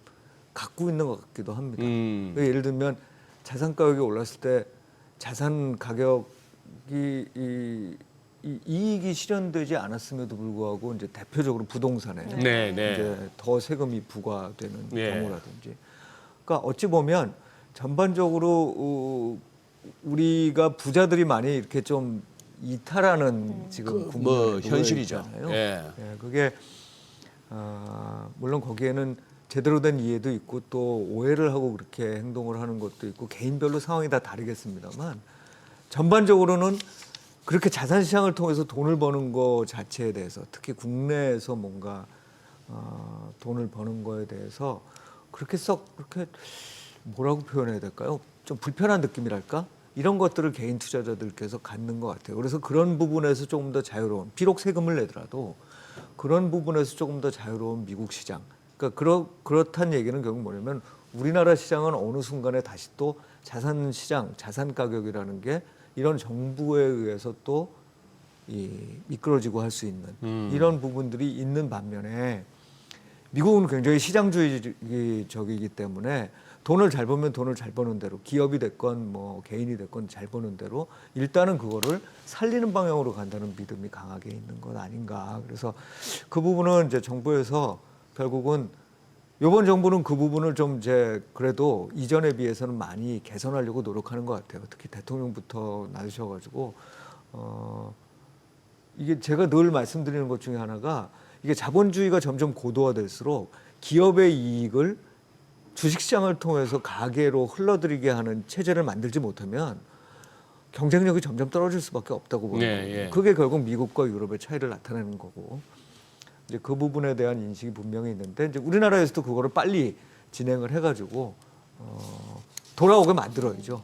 갖고 있는 것 같기도 합니다. 예를 들면 자산 가격이 올랐을 때 자산 가격이 이익이 실현되지 않았음에도 불구하고 이제 대표적으로 부동산에 네, 네. 이제 더 세금이 부과되는 네. 경우라든지, 그러니까 어찌 보면 전반적으로 우리가 부자들이 많이 이렇게 좀 이탈하는 지금 뭐 국면에 현실이죠. 놓여 있잖아요. 예. 예, 그게 물론 거기에는 제대로 된 이해도 있고 또 오해를 하고 그렇게 행동을 하는 것도 있고 개인별로 상황이 다 다르겠습니다만, 전반적으로는 그렇게 자산 시장을 통해서 돈을 버는 거 자체에 대해서, 특히 국내에서 뭔가 돈을 버는 거에 대해서 그렇게 뭐라고 표현해야 될까요? 좀 불편한 느낌이랄까? 이런 것들을 개인 투자자들께서 갖는 것 같아요. 그래서 그런 부분에서 조금 더 자유로운, 비록 세금을 내더라도 그런 부분에서 조금 더 자유로운 미국 시장. 그러니까 그렇다는 얘기는 결국 뭐냐면 우리나라 시장은 어느 순간에 다시 또 자산 시장, 자산 가격이라는 게 이런 정부에 의해서 또 미끄러지고 할 수 있는 이런 부분들이 있는 반면에 미국은 굉장히 시장주의적이기 때문에 돈을 잘 벌면 돈을 잘 버는 대로, 기업이 됐건 뭐 개인이 됐건 잘 버는 대로 일단은 그거를 살리는 방향으로 간다는 믿음이 강하게 있는 것 아닌가. 그래서 그 부분은 이제 정부에서 결국은 이번 정부는 그 부분을 좀 이제 그래도 이전에 비해서는 많이 개선하려고 노력하는 것 같아요. 특히 대통령부터 나서셔가지고 이게 제가 늘 말씀드리는 것 중에 하나가, 이게 자본주의가 점점 고도화될수록 기업의 이익을 주식시장을 통해서 가계로 흘러들이게 하는 체제를 만들지 못하면 경쟁력이 점점 떨어질 수밖에 없다고 보는 네, 거예요. 예. 그게 결국 미국과 유럽의 차이를 나타내는 거고, 이제 그 부분에 대한 인식이 분명히 있는데 이제 우리나라에서도 그거를 빨리 진행을 해가지고 돌아오게 만들어야죠.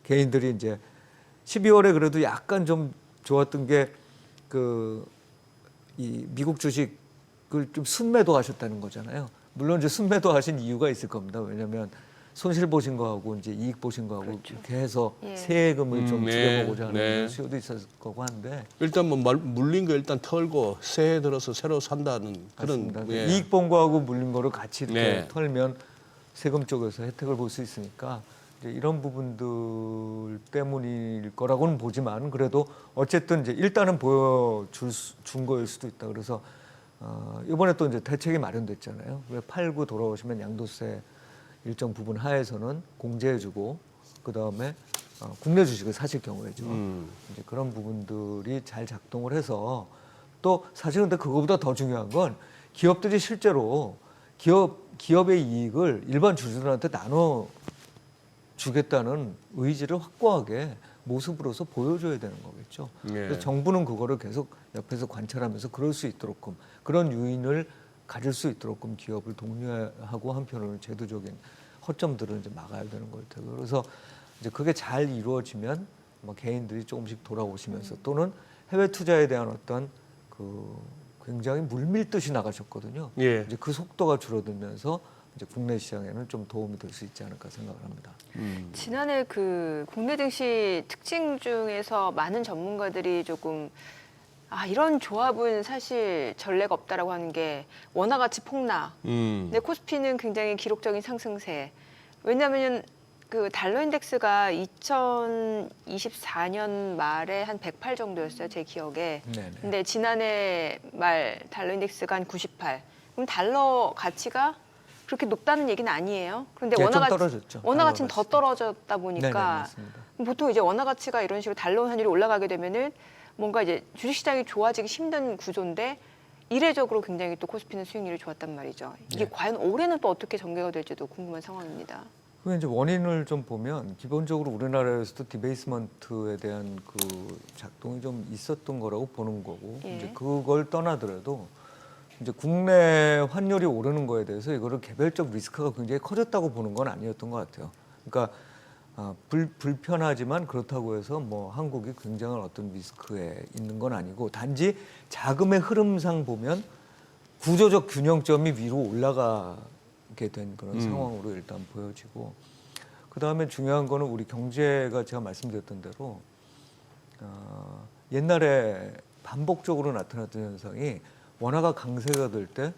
개인들이 이제 12월에 그래도 약간 좀 좋았던 게 이 미국 주식을 좀 순매도 하셨다는 거잖아요. 물론 이제 순매도 하신 이유가 있을 겁니다. 왜냐하면 손실 보신 거하고 이제 이익 보신 거하고 그렇죠. 이렇게 해서 예. 세금을 좀 네, 줄여보고자 하는 네. 그런 수요도 있었을 거고 한데 일단 뭐 물린 거 일단 털고 새해 들어서 새로 산다는 그런 맞습니다. 예. 이익 본 거하고 물린 거를 같이 이렇게 네. 털면 세금 쪽에서 혜택을 볼 수 있으니까 이제 이런 부분들 때문일 거라고는 보지만 그래도 어쨌든 이제 일단은 준 거일 수도 있다. 그래서 이번에 또 이제 대책이 마련됐잖아요. 왜 팔고 돌아오시면 양도세 일정 부분 하에서는 공제해주고 그 다음에 국내 주식을 사실 경우에죠. 이제 그런 부분들이 잘 작동을 해서 또 사실 근데 그거보다 더 중요한 건 기업들이 실제로 기업의 이익을 일반 주주들한테 나눠 주겠다는 의지를 확고하게 모습으로서 보여줘야 되는 거겠죠. 예. 그래서 정부는 그거를 계속 옆에서 관찰하면서 그럴 수 있도록끔 그런 유인을 가질 수 있도록끔 기업을 독려하고 한편으로는 제도적인 허점들을 이제 막아야 되는 것 같아요. 그래서 이제 그게 잘 이루어지면 뭐 개인들이 조금씩 돌아오시면서 또는 해외 투자에 대한 어떤 그 굉장히 물밀듯이 나가셨거든요. 예. 이제 그 속도가 줄어들면서 이제 국내 시장에는 좀 도움이 될 수 있지 않을까 생각을 합니다. 지난해 그 국내 증시 특징 중에서 많은 전문가들이 조금 이런 조합은 사실 전례가 없다라고 하는 게 원화 가치 폭락. 근데 코스피는 굉장히 기록적인 상승세. 왜냐하면 그 달러 인덱스가 2024년 말에 한 108 정도였어요, 제 기억에. 네네. 근데 지난해 말 달러 인덱스가 한 98. 그럼 달러 가치가 그렇게 높다는 얘기는 아니에요. 그런데 좀 원화 떨어졌죠. 원화 가치는 달러 더 가치. 떨어졌다 네네, 보니까 맞습니다. 보통 이제 원화 가치가 이런 식으로 달러 환율이 올라가게 되면은 뭔가 이제 주식시장이 좋아지기 힘든 구조인데 이례적으로 굉장히 또 코스피는 수익률이 좋았단 말이죠. 이게 네. 과연 올해는 또 어떻게 전개가 될지도 궁금한 상황입니다. 그 이제 원인을 좀 보면 기본적으로 우리나라에서도 디베이스먼트에 대한 그 작동이 좀 있었던 거라고 보는 거고 예. 이제 그걸 떠나더라도 이제 국내 환율이 오르는 거에 대해서 이거를 개별적 리스크가 굉장히 커졌다고 보는 건 아니었던 것 같아요. 그러니까 불편하지만 그렇다고 해서 뭐 한국이 굉장한 어떤 리스크에 있는 건 아니고 단지 자금의 흐름상 보면 구조적 균형점이 위로 올라가게 된 그런 상황으로 일단 보여지고 그다음에 중요한 거는 우리 경제가 제가 말씀드렸던 대로 옛날에 반복적으로 나타났던 현상이 원화가 강세가 될 때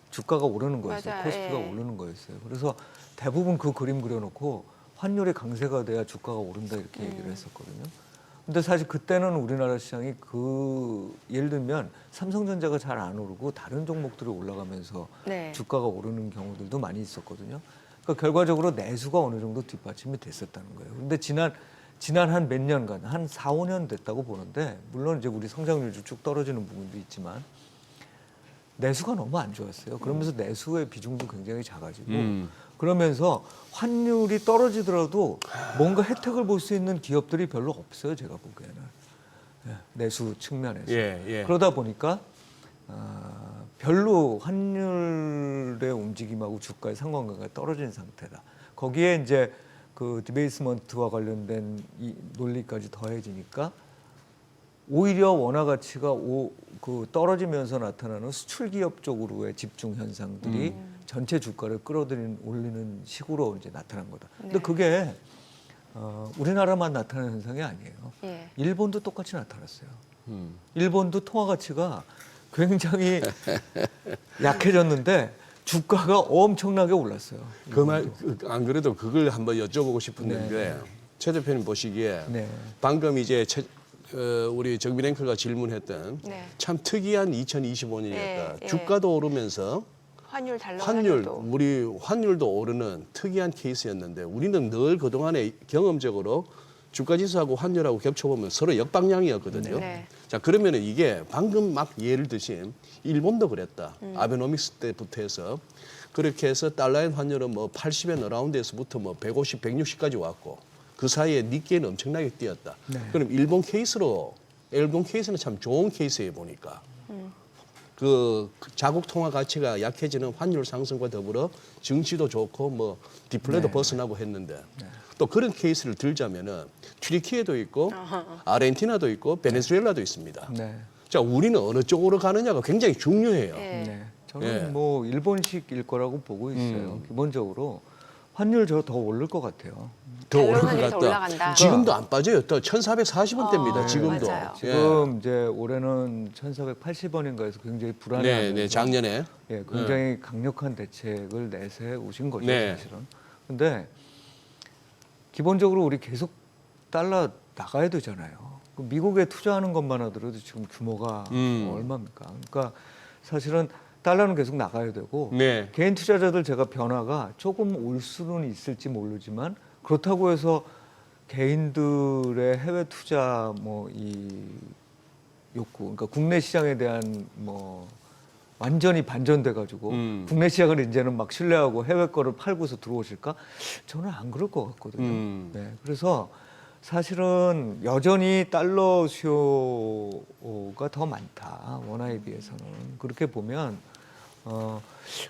주가가 오르는 거였어요. 맞아요. 코스피가 예. 오르는 거였어요. 그래서 대부분 그 그림 그려놓고 환율이 강세가 돼야 주가가 오른다 이렇게 얘기를 했었거든요. 근데 사실 그때는 우리나라 시장이 예를 들면 삼성전자가 잘 안 오르고 다른 종목들이 올라가면서 네. 주가가 오르는 경우들도 많이 있었거든요. 그러니까 결과적으로 내수가 어느 정도 뒷받침이 됐었다는 거예요. 근데 지난 한 몇 년간 한 4, 5년 됐다고 보는데 물론 이제 우리 성장률이 쭉 떨어지는 부분도 있지만 내수가 너무 안 좋았어요. 그러면서 내수의 비중도 굉장히 작아지고 그러면서 환율이 떨어지더라도 뭔가 혜택을 볼 수 있는 기업들이 별로 없어요. 제가 보기에는. 예, 내수 측면에서. 예, 예. 그러다 보니까 별로 환율의 움직임하고 주가의 상관관계가 떨어진 상태다. 거기에 이제 그 디베이스먼트와 관련된 이 논리까지 더해지니까 오히려 원화 가치가 떨어지면서 나타나는 수출 기업 쪽으로의 집중 현상들이 전체 주가를 올리는 식으로 이제 나타난 거다. 근데 네. 그게 우리나라만 나타나는 현상이 아니에요. 예. 일본도 똑같이 나타났어요. 일본도 통화 가치가 굉장히 약해졌는데 주가가 엄청나게 올랐어요. 안 그래도 그걸 한번 여쭤보고 싶었는데 네. 최 대표님 보시기에 네. 방금 이제 우리 정빈 앵커가 질문했던 네. 참 특이한 2025년이었다. 예, 예. 주가도 오르면서 환율 달러 환율, 환율도. 우리 환율도 오르는 특이한 케이스였는데 우리는 늘 그동안에 경험적으로 주가 지수하고 환율하고 겹쳐보면 서로 역방향이었거든요. 네. 자, 그러면은 이게 방금 막 예를 드신 일본도 그랬다. 아베노믹스 때부터 해서 그렇게 해서 달러엔 환율은 뭐 80엔 어라운드에서부터 뭐 150, 160까지 왔고 그 사이에 니케이는 엄청나게 뛰었다. 네. 그럼 일본 케이스는 참 좋은 케이스에 보니까 그 자국 통화 가치가 약해지는 환율 상승과 더불어 증시도 좋고 뭐 디플레도 네. 벗어나고 했는데 또 그런 케이스를 들자면은 튀르키예도 있고 아르헨티나도 있고 베네수엘라도 있습니다. 네. 자, 우리는 어느 쪽으로 가느냐가 굉장히 중요해요. 예. 네. 저는 예. 뭐 일본식일 거라고 보고 있어요. 기본적으로 환율 저 더 오를 것 같아요. 더 오를 것 달러는 더 같다. 올라간다. 지금도 안 빠져요. 또 1,440원대입니다. 지금도. 맞아요. 지금 이제 올해는 1,480원인가 해서 굉장히 불안해하면서 네, 작년에. 예, 굉장히 강력한 대책을 내세우신 거죠, 네. 사실은. 근데 기본적으로 우리 계속 달러 나가야 되잖아요. 그 미국에 투자하는 것만 하더라도 지금 규모가 얼마입니까? 그러니까 사실은 달러는 계속 나가야 되고 네. 개인 투자자들 제가 변화가 조금 올 수는 있을지 모르지만 그렇다고 해서 개인들의 해외 투자 뭐 이 욕구, 그러니까 국내 시장에 대한 뭐 완전히 반전돼 가지고 국내 시장을 이제는 막 신뢰하고 해외 거를 팔고서 들어오실까? 저는 안 그럴 것 같거든요. 네, 그래서 사실은 여전히 달러 수요가 더 많다, 원화에 비해서는. 그렇게 보면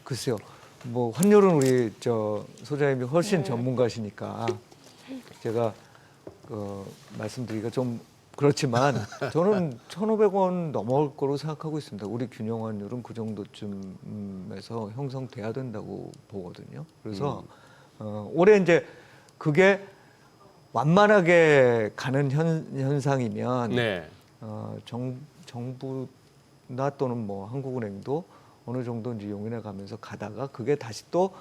글쎄요, 뭐 환율은 우리 저 소장님이 훨씬 전문가시니까 제가 말씀드리기가 좀 그렇지만 저는 1,500원 넘어올 거로 생각하고 있습니다. 우리 균형 환율은 그 정도쯤에서 형성돼야 된다고 보거든요. 그래서 올해 이제 그게 완만하게 가는 현상이면 네. 정부나 또는 뭐 한국은행도 어느 정도 이제 용인해 가면서 가다가 그게 다시 또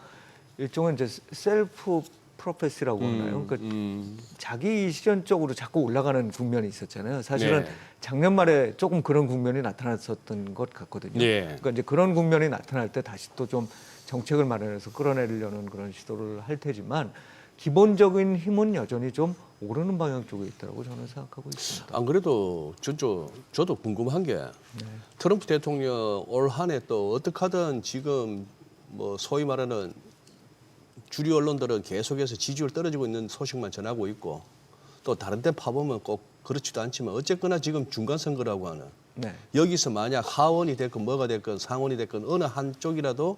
일종의 이제 셀프 프로페시라고 하나요? 그러니까 자기 실현적으로 자꾸 올라가는 국면이 있었잖아요. 사실은 네. 작년 말에 조금 그런 국면이 나타났었던 것 같거든요. 네. 그러니까 이제 그런 국면이 나타날 때 다시 또 좀 정책을 마련해서 끌어내려는 그런 시도를 할 테지만 기본적인 힘은 여전히 좀 오르는 방향 쪽에 있다고 저는 생각하고 있습니다. 안 그래도 저도 궁금한 게 트럼프 대통령 올 한 해 또 어떻게 하든 지금 뭐 소위 말하는 주류 언론들은 계속해서 지지율 떨어지고 있는 소식만 전하고 있고 또 다른 데 파보면 꼭 그렇지도 않지만 어쨌거나 지금 중간선거라고 하는 네. 여기서 만약 하원이 됐건 뭐가 됐건 상원이 됐건 어느 한쪽이라도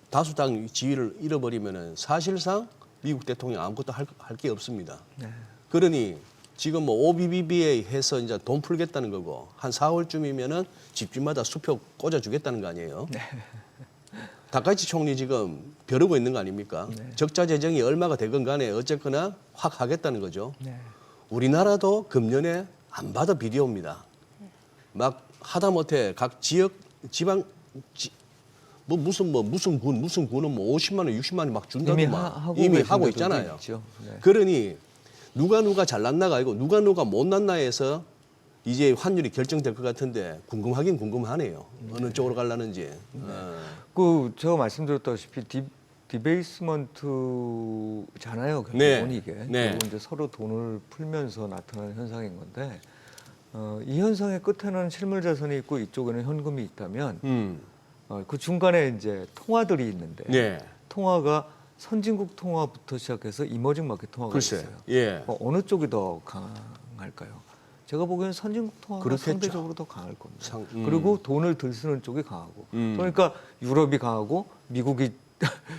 다수당 지위를 잃어버리면은 사실상 미국 대통령 아무것도 할 게 없습니다. 네. 그러니 지금 뭐 OBBBA 해서 이제 돈 풀겠다는 거고 한 4월쯤이면은 집집마다 수표 꽂아주겠다는 거 아니에요? 네. 다카이치 총리 지금 벼르고 있는 거 아닙니까? 네. 적자 재정이 얼마가 되건 간에 어쨌거나 확 하겠다는 거죠. 네. 우리나라도 금년에 안 받아 비디오입니다. 막 하다못해 각 지방 뭐 무슨 군은 뭐 50만 원, 60만 원 막 준다고 이미 하고 있잖아요. 있죠. 네. 그러니 누가 잘났나가 아니고 누가 못났나 해서 이제 환율이 결정될 것 같은데 궁금하긴 궁금하네요. 어느 쪽으로 가려는지. 그 제가 말씀드렸다시피 디베이스먼트잖아요. 결국은 네. 이게 네. 그리고 이제 서로 돈을 풀면서 나타나는 현상인 건데 이 현상의 끝에는 실물 자산이 있고 이쪽에는 현금이 있다면 그 중간에 이제 통화들이 있는데 네. 통화가 선진국 통화부터 시작해서 이머징 마켓 통화가 글쎄. 있어요. 예. 어느 쪽이 더 강할까요? 제가 보기에는 선진국 통화가 그렇겠죠. 상대적으로 더 강할 겁니다. 그리고 그리고 돈을 들 쓰는 쪽이 강하고 그러니까 유럽이 강하고 미국이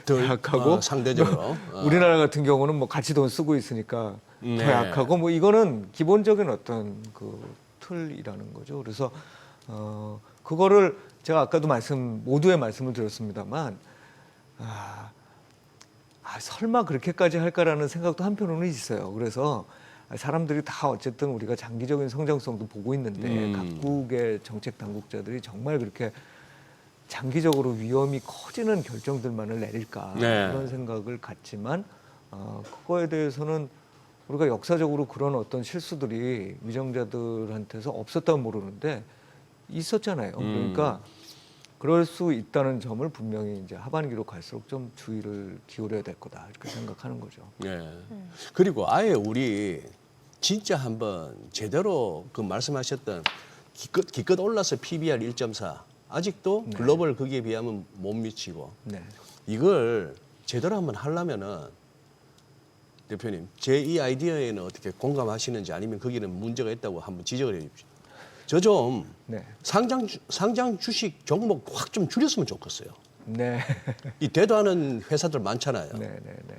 덜 약하고 상대적으로. 우리나라 같은 경우는 뭐 같이 돈 쓰고 있으니까 네. 더 약하고 뭐 이거는 기본적인 어떤 그 틀이라는 거죠. 그래서 그거를 제가 아까도 모두의 말씀을 드렸습니다만 설마 그렇게까지 할까라는 생각도 한편으로는 있어요. 그래서 사람들이 다 어쨌든 우리가 장기적인 성장성도 보고 있는데 각국의 정책 당국자들이 정말 그렇게 장기적으로 위험이 커지는 결정들만을 내릴까 네. 그런 생각을 갖지만 그거에 대해서는 우리가 역사적으로 그런 어떤 실수들이 위정자들한테서 없었다면 모르는데 있었잖아요. 그러니까 그럴 수 있다는 점을 분명히 이제 하반기로 갈수록 좀 주의를 기울여야 될 거다 이렇게 생각하는 거죠. 네. 그리고 아예 우리 진짜 한번 제대로 그 말씀하셨던 기껏 올라서 PBR 1.4 아직도 네. 글로벌 거기에 비하면 못 미치고 네. 이걸 제대로 한번 하려면은 대표님 제 이 아이디어에는 어떻게 공감하시는지 아니면 거기는 문제가 있다고 한번 지적을 해 주십시오. 저 좀 네. 상장 주식 종목 확 좀 줄였으면 좋겠어요. 네. 이 대도 않은 회사들 많잖아요. 네. 네. 네.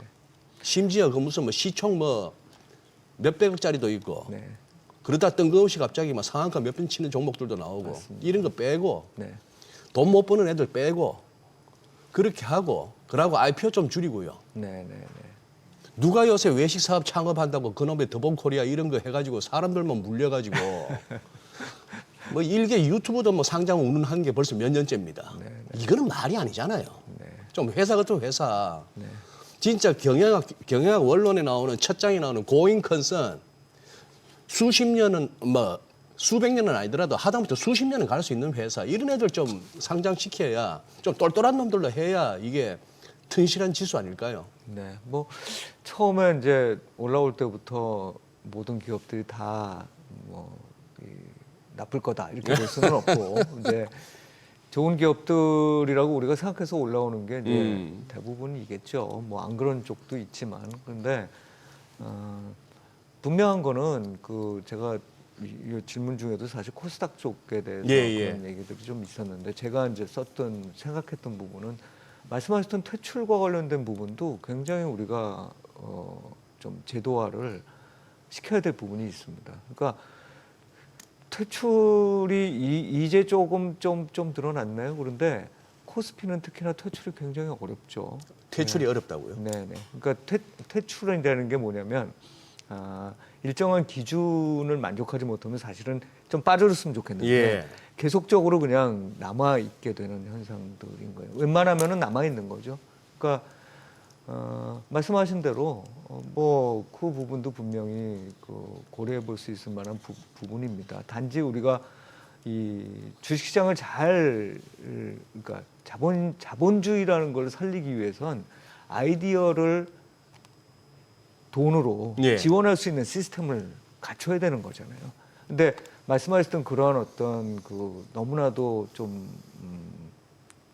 심지어 그 무슨 뭐 시총 뭐 몇백억짜리도 있고 네. 그러다 뜬금없이 갑자기 막 상한가 몇 번 치는 종목들도 나오고 맞습니다. 이런 거 빼고 네. 돈 못 버는 애들 빼고 그렇게 하고 그러고 IPO 좀 줄이고요. 네. 누가 요새 외식 사업 창업한다고 그놈의 더본코리아 이런 거 해가지고 사람들만 물려가지고 뭐 일개 유튜브도 뭐 상장 운운한 게 벌써 몇 년째입니다. 이거는 말이 아니잖아요. 좀 회사 같은 회사. 진짜 경영학 원론에 나오는 첫 장에 나오는 고잉 컨선 수십 년은 뭐 수백 년은 아니더라도 하다못해 수십 년은 갈 수 있는 회사 이런 애들 좀 상장시켜야 좀 똘똘한 놈들로 해야 이게 튼실한 지수 아닐까요? 네, 뭐 처음에 이제 올라올 때부터 모든 기업들이 다 뭐 나쁠 거다 이렇게 볼 수는 없고 이제 좋은 기업들이라고 우리가 생각해서 올라오는 게 이제 대부분이겠죠. 뭐 안 그런 쪽도 있지만 근데 분명한 거는 그 제가 이 질문 중에도 사실 코스닥 쪽에 대해서 그런 얘기들이 좀 있었는데 제가 이제 썼던 생각했던 부분은 말씀하셨던 퇴출과 관련된 부분도 굉장히 우리가 좀 제도화를 시켜야 될 부분이 있습니다. 그러니까 퇴출이 이제 조금 좀 드러났나요? 그런데 코스피는 특히나 퇴출이 굉장히 어렵죠. 퇴출이 어렵다고요? 네네. 그러니까 퇴출이라는 게 뭐냐면 일정한 기준을 만족하지 못하면 사실은 좀 빠져줬으면 좋겠는데 계속적으로 그냥 남아 있게 되는 현상들인 거예요. 웬만하면은 남아 있는 거죠. 그러니까 말씀하신 대로 뭐 그 부분도 분명히 그 고려해 볼 수 있을 만한 부분입니다. 단지 우리가 이 주식시장을 그러니까 자본주의라는 걸 살리기 위해선 아이디어를 돈으로 지원할 수 있는 시스템을 갖춰야 되는 거잖아요. 근데 말씀하셨던 그러한 어떤 그 너무나도 좀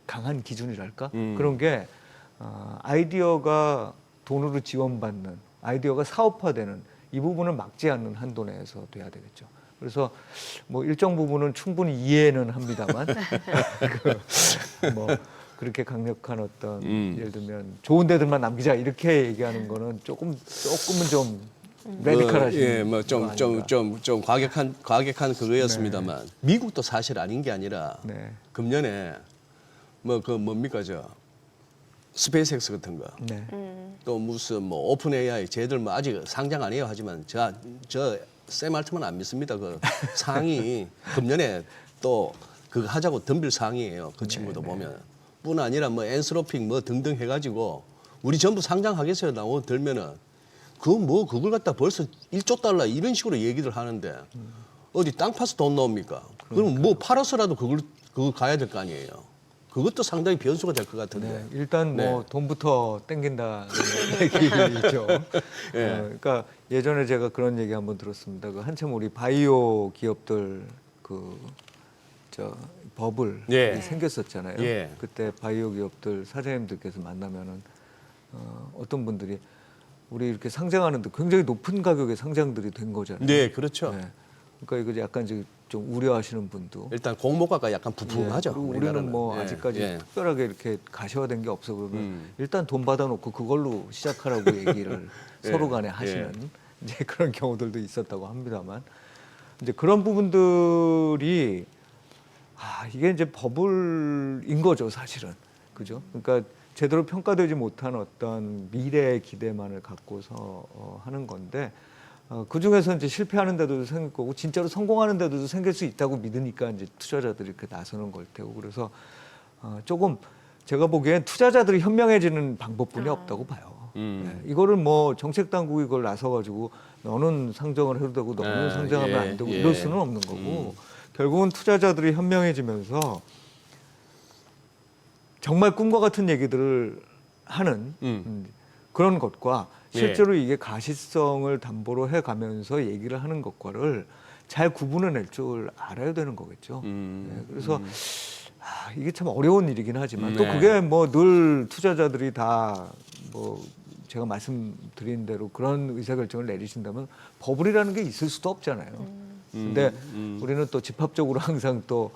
강한 기준이랄까 그런 게 아이디어가 돈으로 지원받는 아이디어가 사업화되는 이 부분을 막지 않는 한도 내에서 돼야 되겠죠. 그래서 뭐 일정 부분은 충분히 이해는 합니다만 뭐 그렇게 강력한 어떤 예를 들면 좋은 데들만 남기자 이렇게 얘기하는 거는 조금은 좀 레디컬하신 좀 과격한 그거였습니다만 미국도 사실 아닌 게 아니라 금년에 뭐 그 뭡니까 저 스페이스X 같은 거 또 무슨 뭐 오픈 AI 쟤들 뭐 아직 상장 아니에요 하지만 저 샘 알트만 안 믿습니다. 그 상이 금년에 또 그거 하자고 덤빌 상이에요. 그 친구도 보면. 뿐 아니라 뭐 엔스로픽 뭐 등등 해가지고 우리 전부 상장하겠어요 나오 들면은 그걸 갖다 벌써 1조 달러 이런 식으로 얘기들 하는데 어디 땅 파서 돈 나옵니까? 그럼 뭐 팔아서라도 그거 가야 될 거 아니에요. 그것도 상당히 변수가 될 것 같은데. 일단 뭐 돈부터 땡긴다는 얘기죠. 그러니까 예전에 제가 그런 얘기 한번 들었습니다. 그 한참 우리 바이오 기업들 버블이 생겼었잖아요. 그때 바이오 기업들 사장님들께서 만나면은 어떤 분들이 우리 이렇게 상장하는데 굉장히 높은 가격에 상장들이 된 거잖아요. 네, 그렇죠. 그러니까 이거 약간 좀 우려하시는 분도 일단 공모가가 약간 부풀하죠. 그리고 우리는 뭐 아직까지 특별하게 이렇게 가셔화된 게 없어 그러면 일단 돈 받아놓고 그걸로 시작하라고 얘기를 서로 간에 하시는 이제 그런 경우들도 있었다고 합니다만 이제 그런 부분들이 이게 이제 버블인 거죠 사실은 그죠? 그러니까 제대로 평가되지 못한 어떤 미래의 기대만을 갖고서 하는 건데. 그 중에서 이제 실패하는 데도 생길 거고 진짜로 성공하는 데도 생길 수 있다고 믿으니까 이제 투자자들이 이렇게 나서는 걸 테고 그래서 조금 제가 보기엔 투자자들이 현명해지는 방법뿐이 없다고 봐요. 이거를 뭐 정책 당국이 이걸 나서 가지고 너는 상장을 해도 되고 너는 상장하면 안 되고 이럴 수는 없는 거고 결국은 투자자들이 현명해지면서 정말 꿈과 같은 얘기들을 하는 그런 것과 실제로 이게 가시성을 담보로 해가면서 얘기를 하는 것과를 잘 구분해낼 줄 알아야 되는 거겠죠. 그래서 이게 참 어려운 일이긴 하지만 또 그게 뭐 늘 투자자들이 다 뭐 제가 말씀드린 대로 그런 의사결정을 내리신다면 버블이라는 게 있을 수도 없잖아요. 근데 우리는 또 집합적으로 항상 또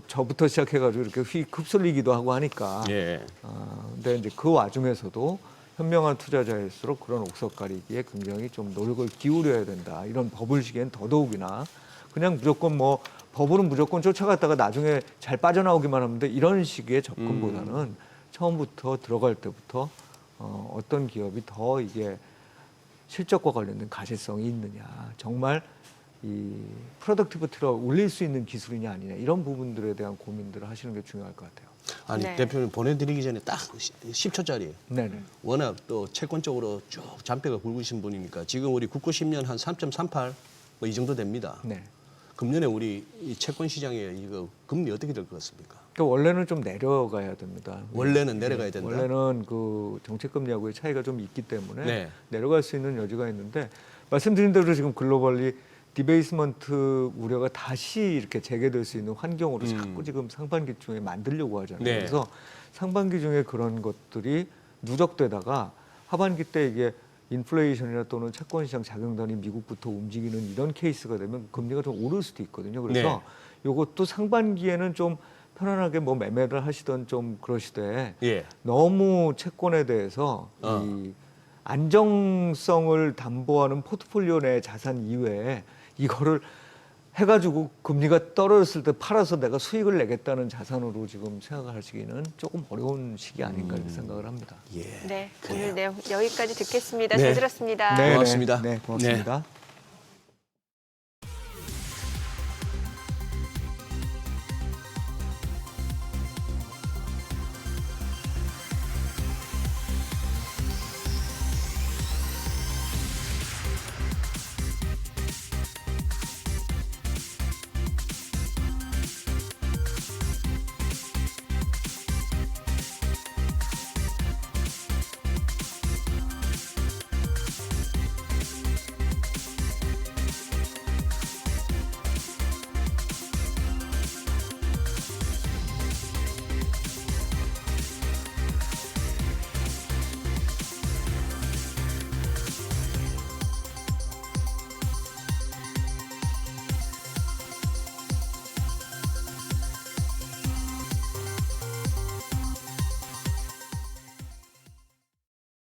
저부터 시작해가지고 이렇게 휩쓸리기도 하고 하니까. 근데 이제 그 와중에서도 현명한 투자자일수록 그런 옥석 가리기에 굉장히 좀 노력을 기울여야 된다. 이런 버블 시기엔 더더욱이나 그냥 무조건 뭐 법으로 무조건 쫓아갔다가 나중에 잘 빠져나오기만 하면 돼. 이런 식의 접근보다는 처음부터 들어갈 때부터 어떤 기업이 더 이게 실적과 관련된 가시성이 있느냐, 정말 이 프로덕티비티를 올릴 수 있는 기술이냐 아니냐, 이런 부분들에 대한 고민들을 하시는 게 중요할 것 같아요. 아니 네. 대표님 보내드리기 전에 딱 10초짜리 네네. 워낙 또 채권적으로 쭉 잔뼈가 굵으신 분이니까 지금 우리 국고 10년 한 3.38 뭐 이 정도 됩니다. 네. 금년에 우리 이 채권 시장에 이거 금리 어떻게 될 것 같습니까? 그러니까 원래는 좀 내려가야 됩니다. 원래는 내려가야 된다. 원래는 그 정책금리하고의 차이가 좀 있기 때문에 네. 내려갈 수 있는 여지가 있는데, 말씀드린 대로 지금 글로벌리 디베이스먼트 우려가 다시 이렇게 재개될 수 있는 환경으로 자꾸 지금 상반기 중에 만들려고 하잖아요. 네. 그래서 상반기 중에 그런 것들이 누적되다가 하반기 때 이게 인플레이션이나 또는 채권 시장 작용단이 미국부터 움직이는 이런 케이스가 되면 금리가 좀 오를 수도 있거든요. 그래서 이것도 상반기에는 좀 편안하게 뭐 매매를 하시던 좀 그러시되 예. 너무 채권에 대해서 이 안정성을 담보하는 포트폴리오 내 자산 이외에 이거를 해가지고 금리가 떨어졌을 때 팔아서 내가 수익을 내겠다는 자산으로 지금 생각하시기는 조금 어려운 시기 아닌가 이렇게 생각을 합니다. 예. 네, 오늘 내용 여기까지 듣겠습니다. 네. 잘 들었습니다. 고맙습니다. 네, 고맙습니다. 네.